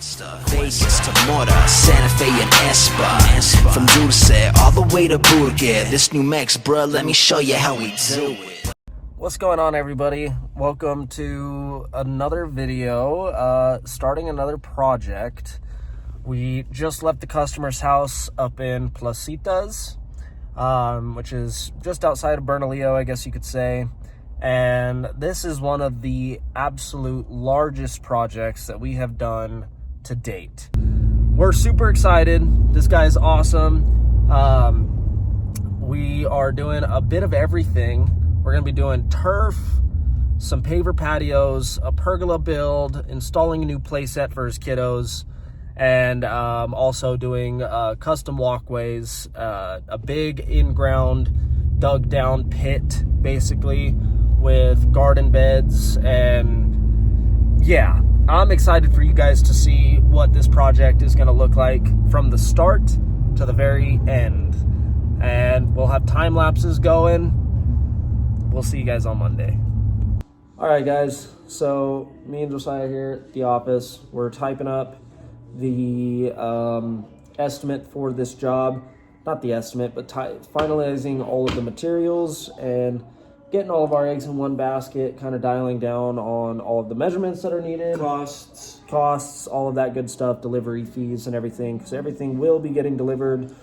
Vegas to Mortar, Santa Fe and Espa. From Dulce all the way to Burger. This new Mex, bruh, let me show you how we do it. What's going on, everybody? Welcome to another video, starting another project. We just left the customer's house up in Placitas, which is just outside of Bernalillo, I guess you could say. And this is one of the absolute largest projects that we have done to date. We're super excited. This guy's awesome. We are doing a bit of everything. We're gonna be doing turf, some paver patios, a pergola build, installing a new playset for his kiddos, and also doing custom walkways, a big in-ground dug down pit, basically, with garden beds. And yeah, I'm excited for you guys to see what this project is going to look like from the start to the very end. And we'll have time lapses going. We'll see you guys on Monday. All right, guys, so me and Josiah here at the office, we're typing up the estimate for this job. Not the estimate, but finalizing all of the materials and getting all of our eggs in one basket, kind of dialing down on all of the measurements that are needed, costs, all of that good stuff, delivery fees and everything, because everything will be getting delivered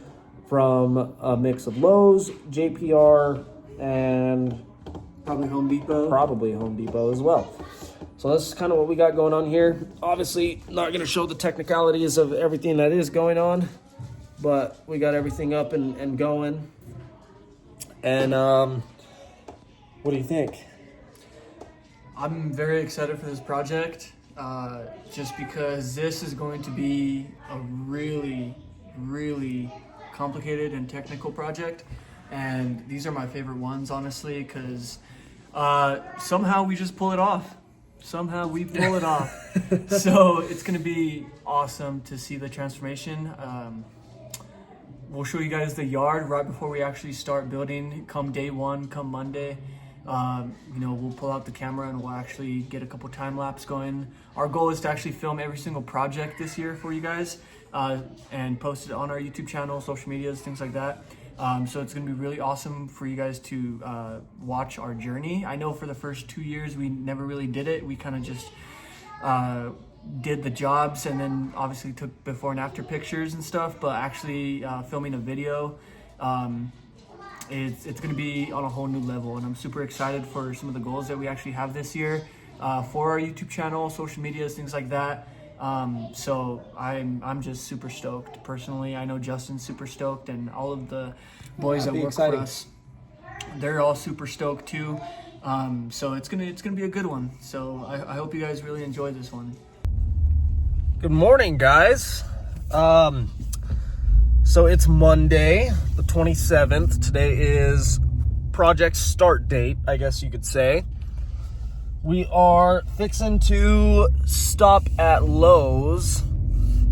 from a mix of Lowe's, JPR, and probably Home Depot as well. So this is kind of what we got going on here. Obviously, not going to show the technicalities of everything that is going on, but we got everything up and going. And what do you think? I'm very excited for this project, just because this is going to be a really, really complicated and technical project. And these are my favorite ones, honestly, because somehow we just pull it off. Somehow we pull it off. So it's going to be awesome to see the transformation. We'll show you guys the yard right before we actually start building. Come day one, come Monday. We'll pull out the camera and we'll actually get a couple time lapse going. Our goal is to actually film every single project this year for you guys, and post it on our YouTube channel, social medias, things like that. So it's going to be really awesome for you guys to watch our journey. I know for the first 2 years we never really did it. We kind of just did the jobs and then obviously took before and after pictures and stuff, but actually filming a video, it's going to be on a whole new level. And I'm super excited for some of the goals that we actually have this year for our YouTube channel, social medias, things like that. So I'm just super stoked personally. I know Justin's super stoked, and all of the boys that work for us, they're all super stoked too. So it's gonna be a good one. So I hope you guys really enjoy this one. Good morning, guys. So it's Monday, the 27th. Today is project start date, I guess you could say. We are fixing to stop at Lowe's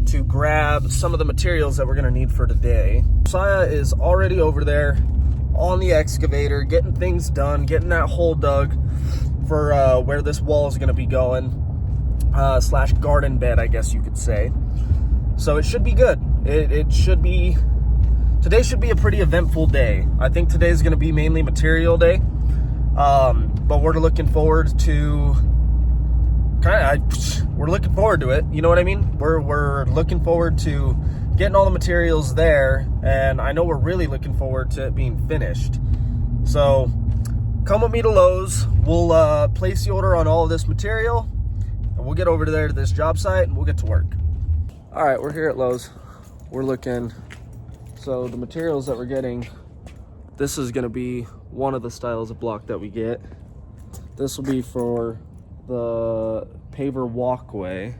to grab some of the materials that we're gonna need for today. Josiah is already over there on the excavator, getting things done, getting that hole dug for where this wall is gonna be going, slash garden bed, I guess you could say. So it should be good. It should be, today should be a pretty eventful day. I think today is gonna be mainly material day. But we're looking forward to we're looking forward to it. You know what I mean? We're looking forward to getting all the materials there, and I know we're really looking forward to it being finished. So come with me to Lowe's. We'll place the order on all of this material, and we'll get over there to this job site and we'll get to work. All right, we're here at Lowe's. We're looking. So the materials that we're getting, this is gonna be one of the styles of block that we get. This will be for the paver walkway,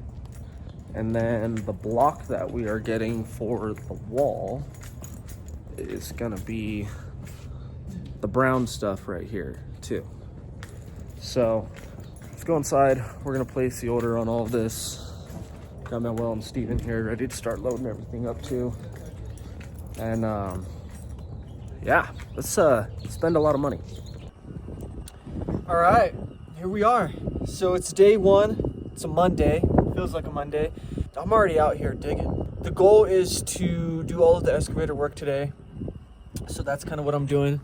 and then the block that we are getting for the wall is gonna be the brown stuff right here too. So let's go inside. We're gonna place the order on all of this. Got Manuel and Steven here ready to start loading everything up too. And yeah, let's spend a lot of money. All right, here we are. So it's day one. It's a Monday. Feels like a Monday. I'm already out here digging. The goal is to do all of the excavator work today. So that's kind of what I'm doing.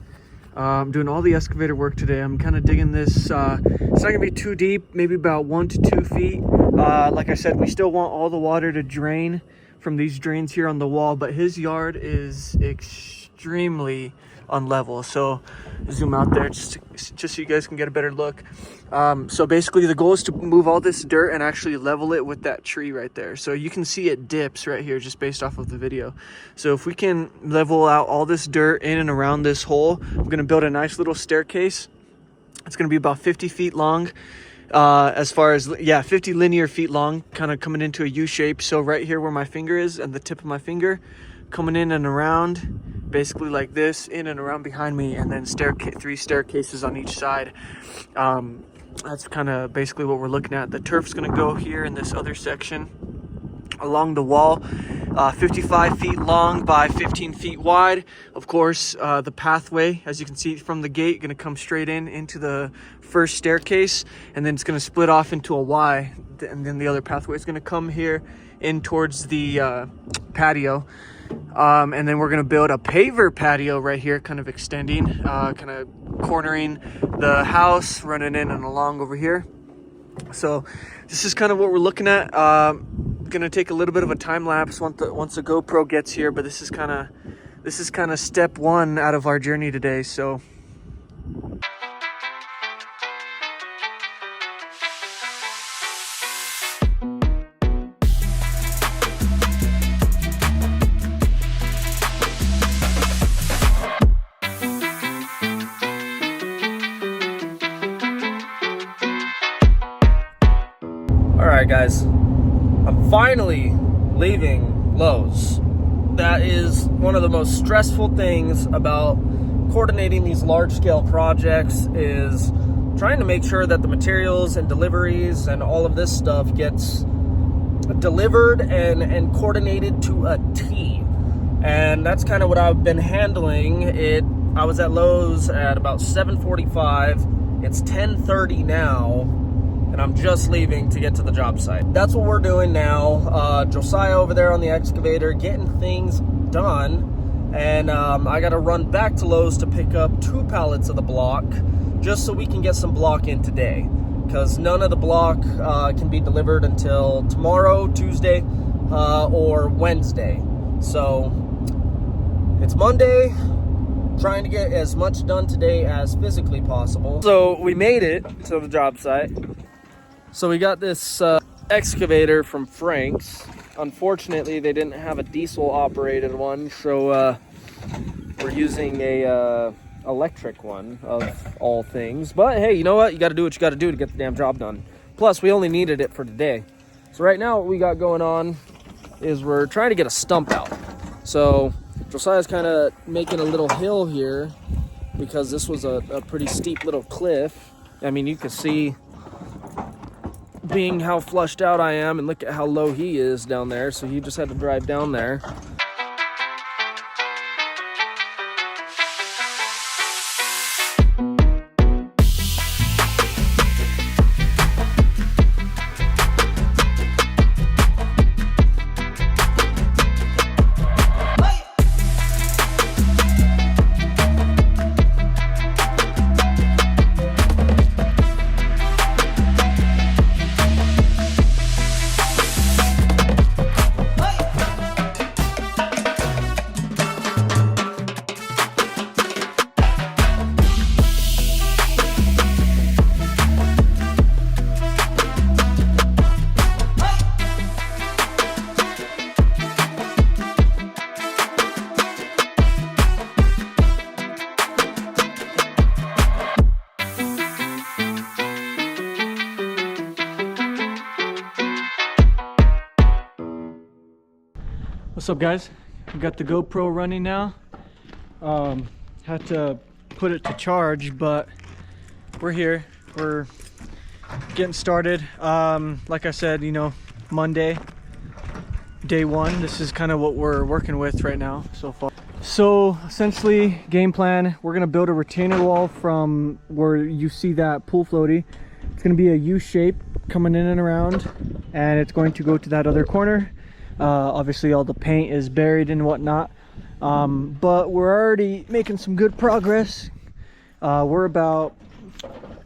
I'm doing all the excavator work today. I'm kind of digging this. It's not gonna be too deep, maybe about 1 to 2 feet. Like I said, we still want all the water to drain from these drains here on the wall, but his yard is extremely unlevel. So zoom out there just so you guys can get a better look. So basically the goal is to move all this dirt and actually level it with that tree right there. So you can see it dips right here just based off of the video. So if we can level out all this dirt in and around this hole, I'm gonna build a nice little staircase. It's gonna be about 50 feet long. As far as, yeah, 50 linear feet long, kind of coming into a U shape. So right here where my finger is and the tip of my finger, coming in and around, basically like this, in and around behind me, and then 3 staircases on each side. That's kind of basically what we're looking at. The turf's gonna go here in this other section along the wall, 55 feet long by 15 feet wide. Of course, the pathway, as you can see from the gate, gonna come straight into the first staircase, and then it's gonna split off into a Y, and then the other pathway is gonna come here in towards the patio. And then we're gonna build a paver patio right here, kind of extending, kind of cornering the house, running in and along over here. So this is kind of what we're looking at. Gonna take a little bit of a time lapse once the GoPro gets here, but this is kind of step 1 out of our journey today. So Alright guys, I'm finally leaving Lowe's. That is one of the most stressful things about coordinating these large-scale projects, is trying to make sure that the materials and deliveries and all of this stuff gets delivered and coordinated to a T. And that's kind of what I've been handling. I was at Lowe's at about 7:45. It's 10:30 now. And I'm just leaving to get to the job site. That's what we're doing now. Josiah over there on the excavator getting things done. And I gotta run back to Lowe's to pick up 2 pallets of the block, just so we can get some block in today. Because none of the block can be delivered until tomorrow, Tuesday, or Wednesday. So it's Monday. Trying to get as much done today as physically possible. So we made it to the job site. So we got this excavator from Frank's. Unfortunately, they didn't have a diesel operated one, so we're using a electric one of all things. But hey, you know what? You got to do what you got to do to get the damn job done. Plus, we only needed it for today. So right now what we got going on is we're trying to get a stump out. So Josiah's kind of making a little hill here because this was a pretty steep little cliff. I mean, you can see, being how flushed out I am, and look at how low he is down there, so he just had to drive down there. What's up, guys? We got the GoPro running now. Had to put it to charge, but we're here. We're getting started. Like I said, you know, Monday, day 1. This is kind of what we're working with right now so far. So essentially, game plan, we're gonna build a retainer wall from where you see that pool floaty. It's gonna be a U shape coming in and around, and it's going to go to that other corner. Obviously all the paint is buried and whatnot, but we're already making some good progress. We're about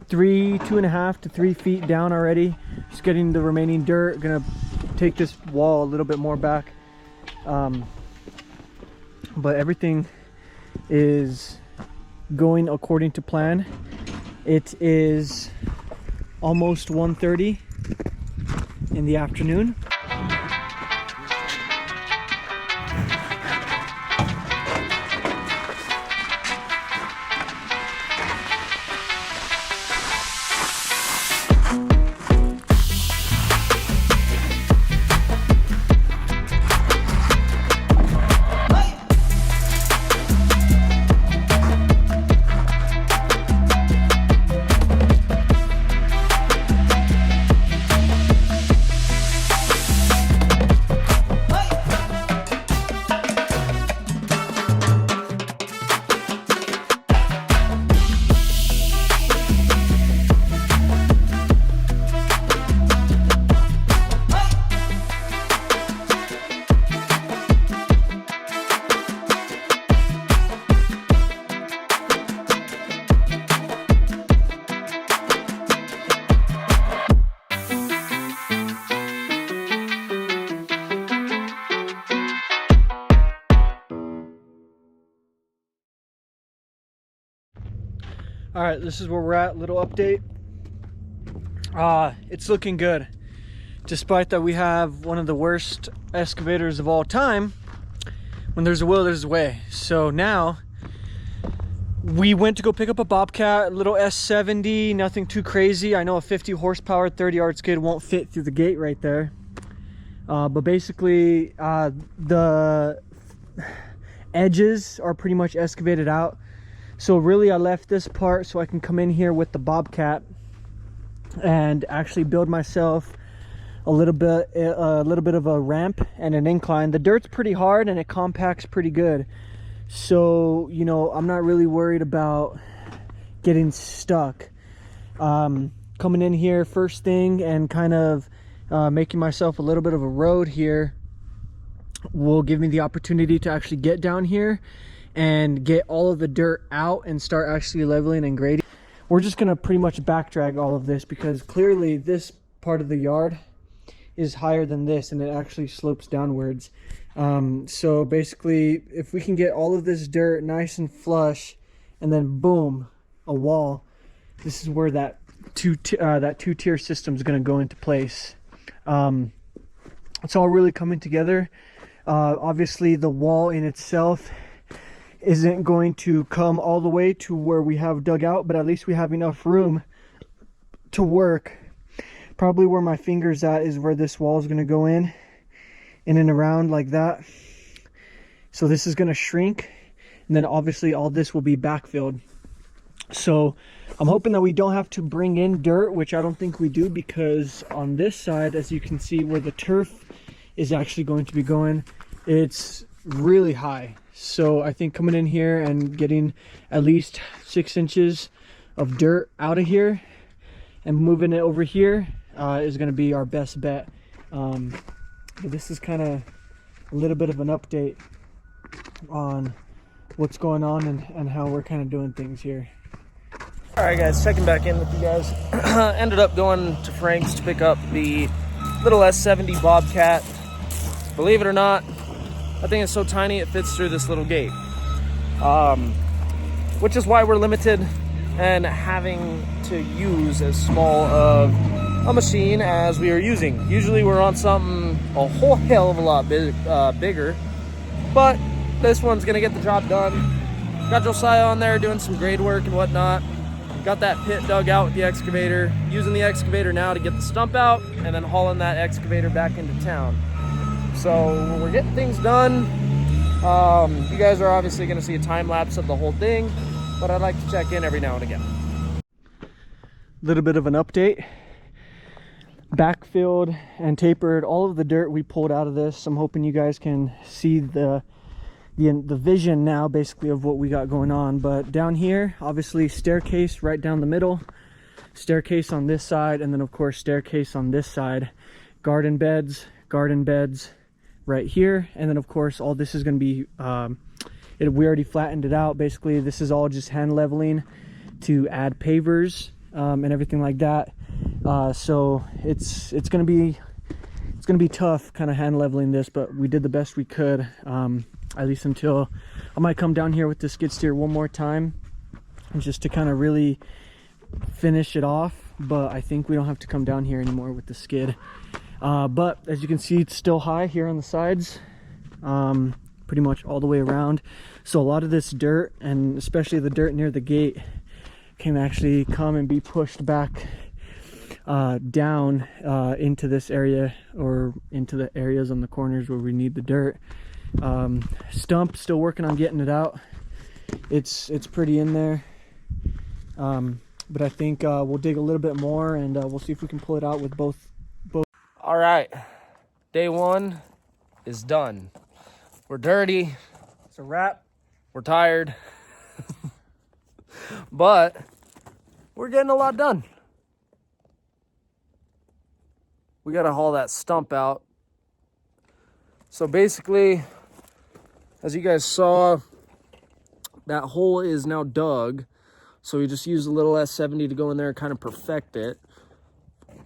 2.5 to 3 feet down already, just getting the remaining dirt. Gonna take this wall a little bit more back, but everything is going according to plan. It is almost 1:30 in the afternoon. All right, this is where we're at. Little update. It's looking good, despite that we have one of the worst excavators of all time. When there's a will, there's a way. So now we went to go pick up a Bobcat, a little S70, nothing too crazy. I know a 50 horsepower 30-yard skid won't fit through the gate right there, but basically the edges are pretty much excavated out. So really I left this part so I can come in here with the Bobcat and actually build myself a little bit of a ramp and an incline. The dirt's pretty hard and it compacts pretty good. So, you know, I'm not really worried about getting stuck. Coming in here first thing and kind of making myself a little bit of a road here will give me the opportunity to actually get down here and get all of the dirt out and start actually leveling and grading. We're just gonna pretty much back drag all of this because clearly this part of the yard is higher than this and it actually slopes downwards. So basically if we can get all of this dirt nice and flush and then boom, a wall, this is where that two-tier system is going to go into place. It's all really coming together. Obviously the wall in itself isn't going to come all the way to where we have dug out, but at least we have enough room to work. Probably where my finger's at is where this wall is going to go in and around like that. So this is going to shrink, and then obviously all this will be backfilled. So I'm hoping that we don't have to bring in dirt, which I don't think we do, because on this side, as you can see where the turf is actually going to be going, it's really high. So I think coming in here and getting at least 6 inches of dirt out of here and moving it over here is going to be our best bet. But this is kind of a little bit of an update on what's going on and how we're kind of doing things here. All right, guys, checking back in with you guys. Ended up going to Frank's to pick up the little S70 Bobcat. Believe it or not, I think it's so tiny it fits through this little gate, which is why we're limited and having to use as small of a machine as we are using. Usually we're on something a whole hell of a lot bigger, but this one's gonna get the job done. Got Josiah on there doing some grade work and whatnot. Got that pit dug out with the excavator, using the excavator now to get the stump out and then hauling that excavator back into town. So we're getting things done. You guys are obviously going to see a time lapse of the whole thing, but I'd like to check in every now and again. Little bit of an update. Backfilled and tapered all of the dirt we pulled out of this. I'm hoping you guys can see the vision now, basically, of what we got going on. But down here, obviously staircase right down the middle. staircase on this side, and then of course staircase on this side. Garden beds right here, and then of course all this is going to be we already flattened it out. Basically this is all just hand leveling to add pavers and everything like that. So it's gonna be tough kind of hand leveling this, but we did the best we could, at least until I might come down here with the skid steer one more time just to kind of really finish it off. But I think we don't have to come down here anymore with the skid. But as you can see, it's still high here on the sides, pretty much all the way around. So a lot of this dirt, and especially the dirt near the gate, can actually come and be pushed back down into this area, or into the areas on the corners where we need the dirt. Stump still working on getting it out. It's pretty in there, but I think we'll dig a little bit more, and we'll see if we can pull it out with both. All right, day one is done. We're dirty, It's a wrap. we're tired, but we're getting a lot done. We gotta haul that stump out. So basically, as you guys saw, that hole is now dug. So we just use a little S70 to go in there and kind of perfect it.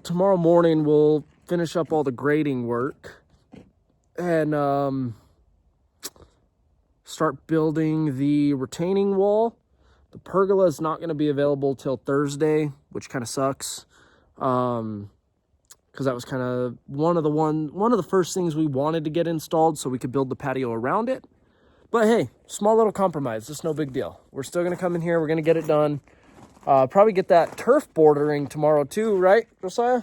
Tomorrow morning we'll finish up all the grading work and start building the retaining wall. The pergola is not going to be available till Thursday, which kind of sucks, because that was kind of one of the first things we wanted to get installed so we could build the patio around it. But hey, small little compromise. It's no big deal. We're still going to come in here. We're going to get it done. Probably get that turf bordering tomorrow too, right, Josiah?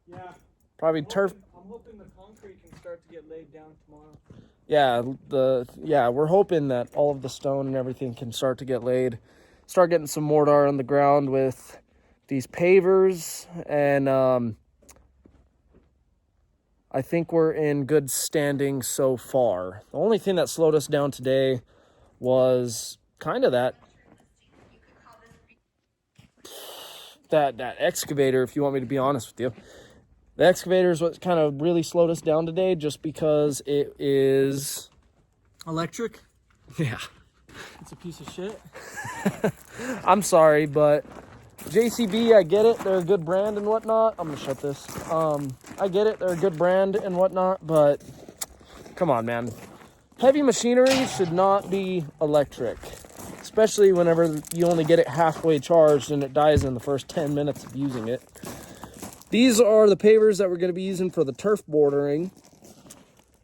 Yeah. Probably turf. I'm hoping the concrete can start to get laid down tomorrow. Yeah, we're hoping that all of the stone and everything can start to get laid. Start getting some mortar on the ground with these pavers, and I think we're in good standing so far. The only thing that slowed us down today was kind of that excavator, if you want me to be honest with you. The excavator is what kind of really slowed us down today, just because it is Electric? Yeah. It's a piece of shit. I'm sorry, but JCB, I get it. They're a good brand and whatnot. I'm going to shut this. I get it. They're a good brand and whatnot, but come on, man. Heavy machinery should not be electric, especially whenever you only get it halfway charged and it dies in the first 10 minutes of using it. These are the pavers that we're going to be using for the turf bordering.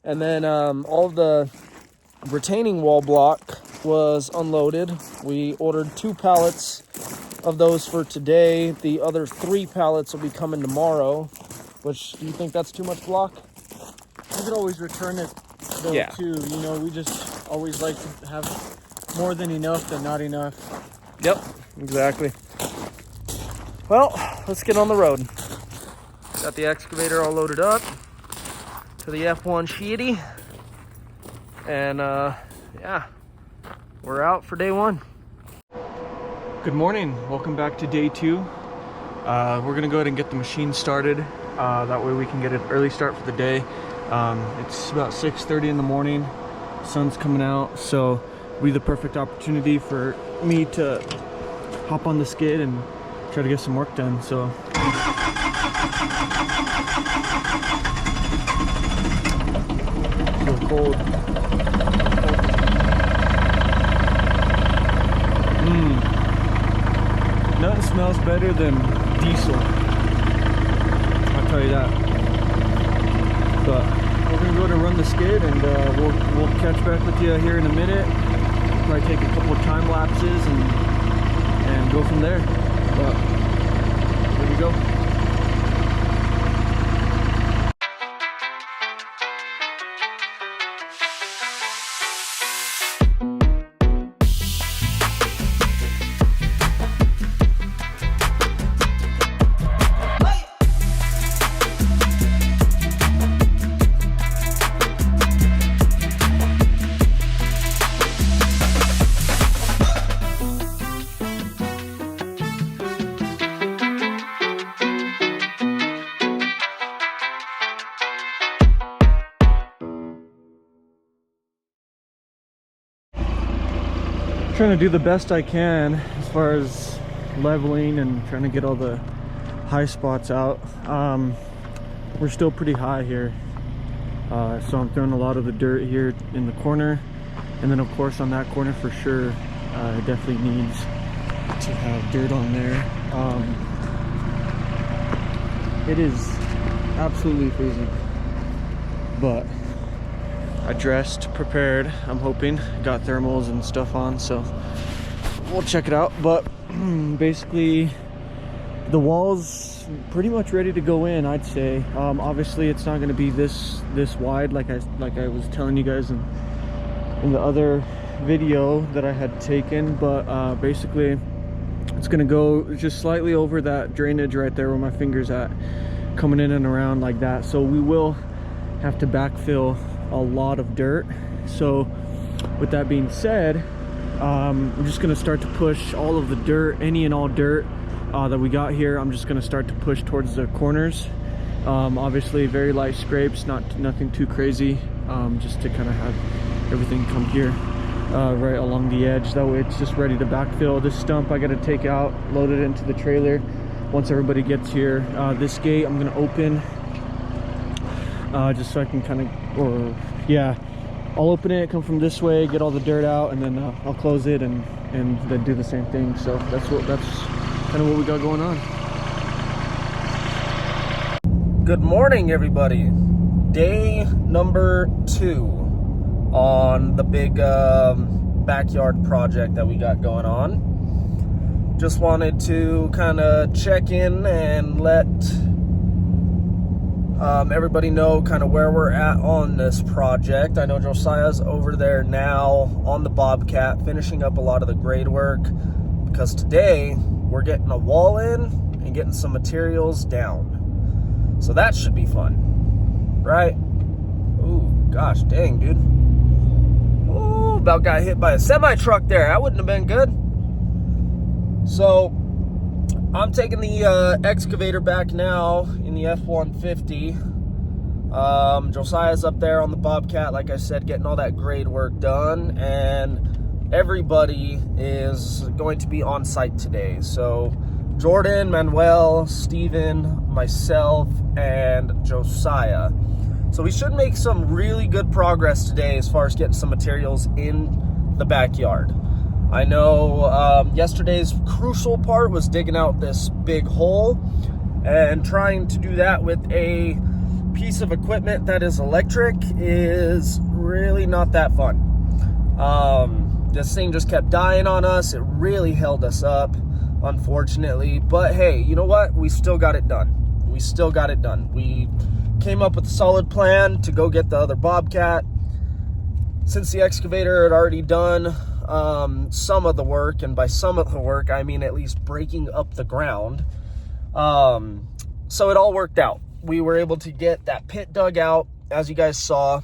And then all of the retaining wall block was unloaded. We ordered 2 pallets of those for today. The other 3 pallets will be coming tomorrow. Which, do you think that's too much block? You could always return it though, Yeah. too. You know, we just always like to have more than enough than not enough. Yep, exactly. Well, let's get on the road. Got the excavator all loaded up to the F1 sheety. And yeah, we're out for day one. Good morning. Welcome back to day 2. We're going to go ahead and get the machine started. That way we can get an early start for the day. It's about 6:30 in the morning. Sun's coming out, so it'll be the perfect opportunity for me to hop on the skid and try to get some work done. So feel cold. Nothing smells better than diesel, I'll tell you that. But we're gonna go to run the skid, and we'll catch back with you here in a minute. Probably take a couple of time lapses and go from there. But here we go. trying to do the best I can as far as leveling and trying to get all the high spots out. We're still pretty high here, so I'm throwing a lot of the dirt here in the corner, and then of course on that corner for sure it definitely needs to have dirt on there. It is absolutely freezing, but I dressed, prepared. I'm hoping, got thermals and stuff on, so we'll check it out. But basically the wall's pretty much ready to go in, I'd say. Obviously it's not going to be this wide like I was telling you guys in the other video that I had taken, but basically it's going to go just slightly over that drainage right there where my finger's at, coming in and around like that. So we will have to backfill a lot of dirt. So with that being said, I'm just going to start to push all of the dirt, any and all dirt that we got here. I'm just going to start to push towards the corners. Obviously very light scrapes, nothing too crazy, just to kind of have everything come here right along the edge. That way it's just ready to backfill. This stump I got to take out, load it into the trailer once everybody gets here. This gate I'm going to open just so I can kind of, I'll open it, come from this way, get all the dirt out, and then I'll close it and then do the same thing. So that's kind of what we got going on. Good morning, everybody. Day number 2 on the big backyard project that we got going on. Just wanted to kind of check in and let everybody know kind of where we're at on this project. I know Josiah's over there now on the Bobcat finishing up a lot of the grade work, because today we're getting a wall in and getting some materials down. So that should be fun, right? Ooh, gosh dang, dude. Ooh, about got hit by a semi-truck there. That wouldn't have been good. So I'm taking the excavator back now in the F-150. Josiah's up there on the Bobcat, like I said, getting all that grade work done, and everybody is going to be on site today. So Jordan, Manuel, Steven, myself, and Josiah. So we should make some really good progress today as far as getting some materials in the backyard. I know yesterday's crucial part was digging out this big hole, and trying to do that with a piece of equipment that is electric is really not that fun. This thing just kept dying on us. It really held us up, unfortunately. But hey, you know what? We still got it done. We still got it done. We came up with a solid plan to go get the other Bobcat. Since the excavator had already done some of the work, and by some of the work I mean at least breaking up the ground, so it all worked out. We were able to get that pit dug out, as you guys saw,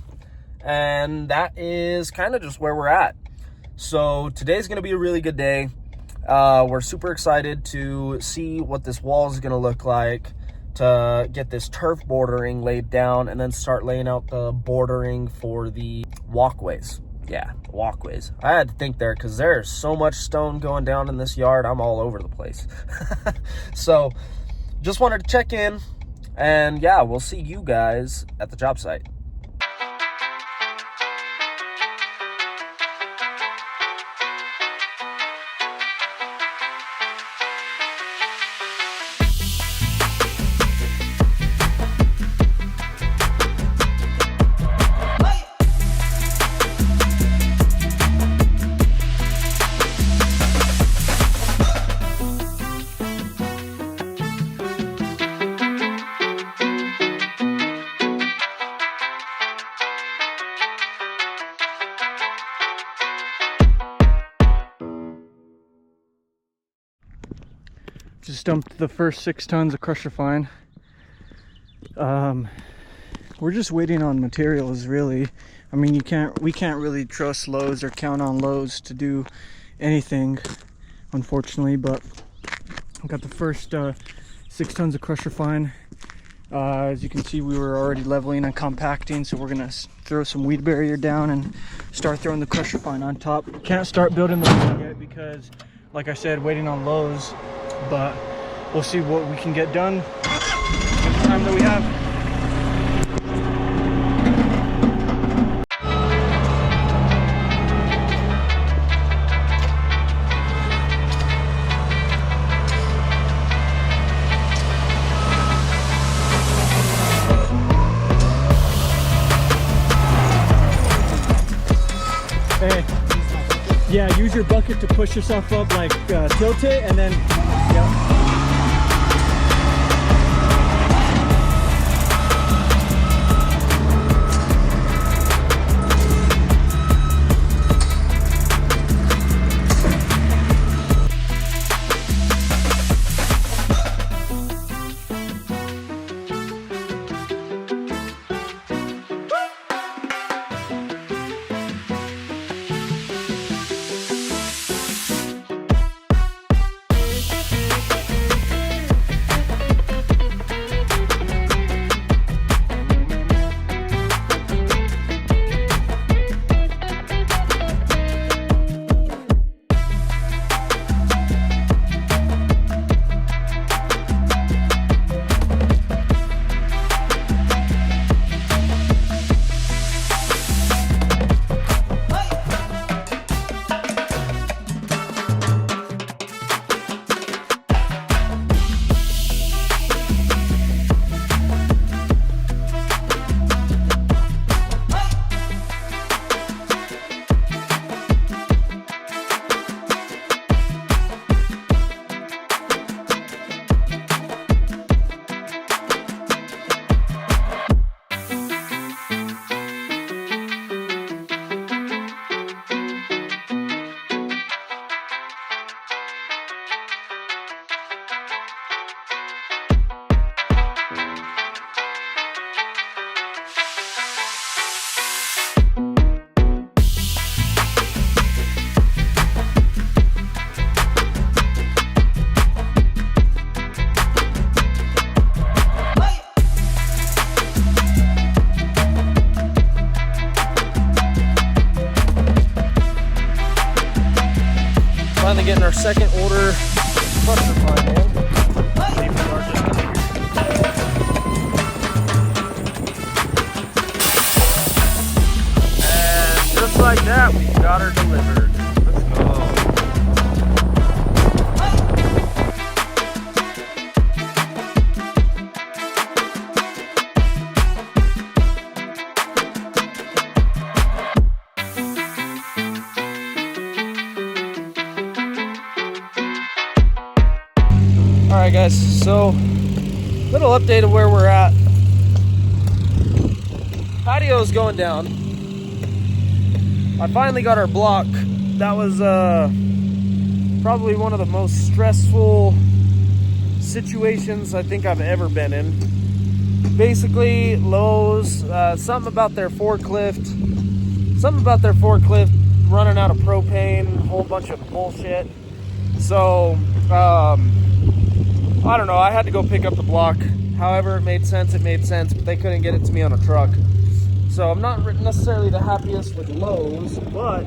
and that is kind of just where we're at. So today's going to be a really good day. We're super excited to see what this wall is going to look like, to get this turf bordering laid down, and then start laying out the bordering for the walkways. Yeah, walkways. I had to think there because there's so much stone going down in this yard. I'm all over the place. So just wanted to check in, and yeah, we'll see you guys at the job site. Just dumped the first 6 tons of crusher fine. We're just waiting on materials, really. I mean, we can't really trust Lowe's or count on Lowe's to do anything, unfortunately. But I got the first 6 tons of crusher fine As you can see, we were already leveling and compacting, so we're gonna throw some weed barrier down and start throwing the crusher fine on top. Can't start building the wall yet because, like I said, waiting on Lowe's, but we'll see what we can get done in the time that we have. Hey, yeah, use your bucket to push yourself up, like tilt it, and then, yeah. Finally getting our second order cluster fine in. Maybe we are just gonna and just like that, we got her delivered. Let's go. Alright guys, so little update of where we're at. Patio's going down. I finally got our block. That was probably one of the most stressful situations I think I've ever been in. Basically, Lowe's, something about their forklift running out of propane, a whole bunch of bullshit. So, I don't know, I had to go pick up the block. However it made sense, but they couldn't get it to me on a truck. So I'm not necessarily the happiest with Lowe's, but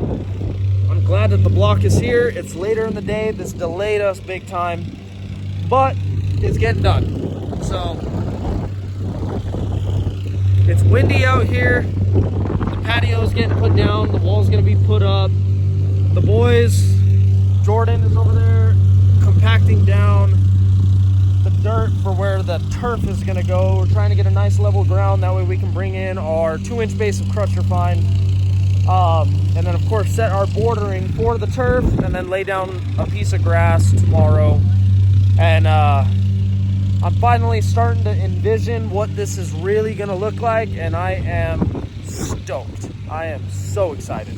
I'm glad that the block is here. It's later in the day. This delayed us big time, but it's getting done. So it's windy out here. The patio's getting put down. The wall's gonna be put up. The boys, Jordan is over there compacting down the dirt for where the turf is gonna go. We're trying to get a nice level ground, that way we can bring in our 2-inch base of crusher fine, and then of course set our bordering for the turf, and then lay down a piece of grass tomorrow. And I'm finally starting to envision what this is really gonna look like, and I am stoked. I am so excited.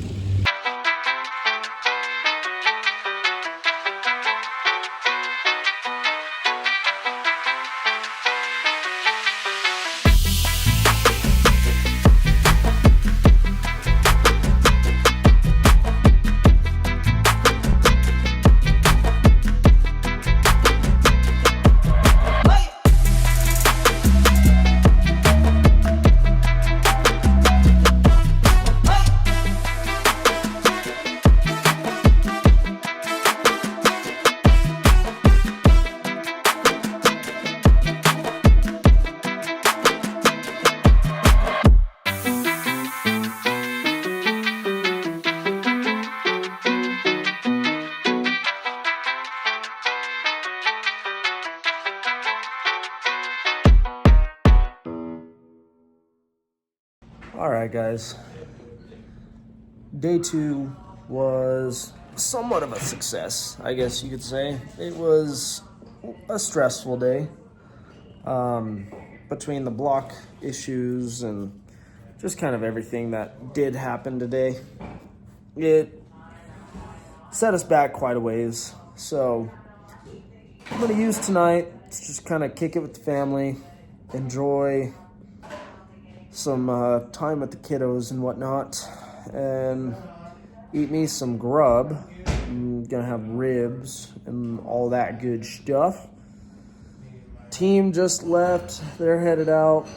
guys. Day 2 was somewhat of a success, I guess you could say. It was a stressful day. Between the block issues and just kind of everything that did happen today, it set us back quite a ways. So I'm going to use tonight to just kind of kick it with the family, enjoy some time with the kiddos and whatnot, and eat me some grub. I'm going to have ribs and all that good stuff. Team just left. They're headed out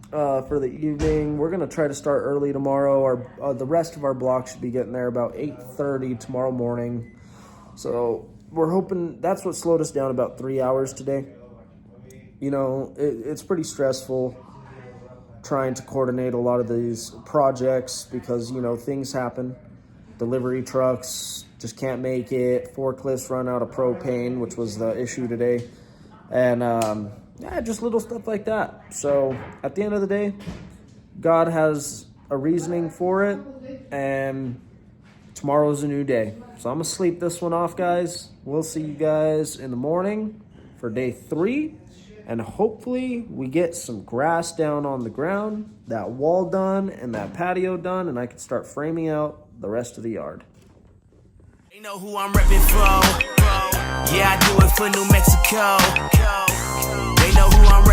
for the evening. We're going to try to start early tomorrow. The rest of our block should be getting there about 8:30 tomorrow morning. So we're hoping that's what slowed us down about 3 hours today. You know, it's pretty stressful trying to coordinate a lot of these projects because, you know, things happen. Delivery trucks just can't make it. Forklifts run out of propane, which was the issue today. And just little stuff like that. So at the end of the day, God has a reasoning for it, and tomorrow's a new day. So I'm gonna sleep this one off, guys. We'll see you guys in the morning for day 3, and hopefully we get some grass down on the ground, that wall done, and that patio done, and I can start framing out the rest of the yard. They know who I'm repping for. Yeah, I do it for New Mexico. They know who I'm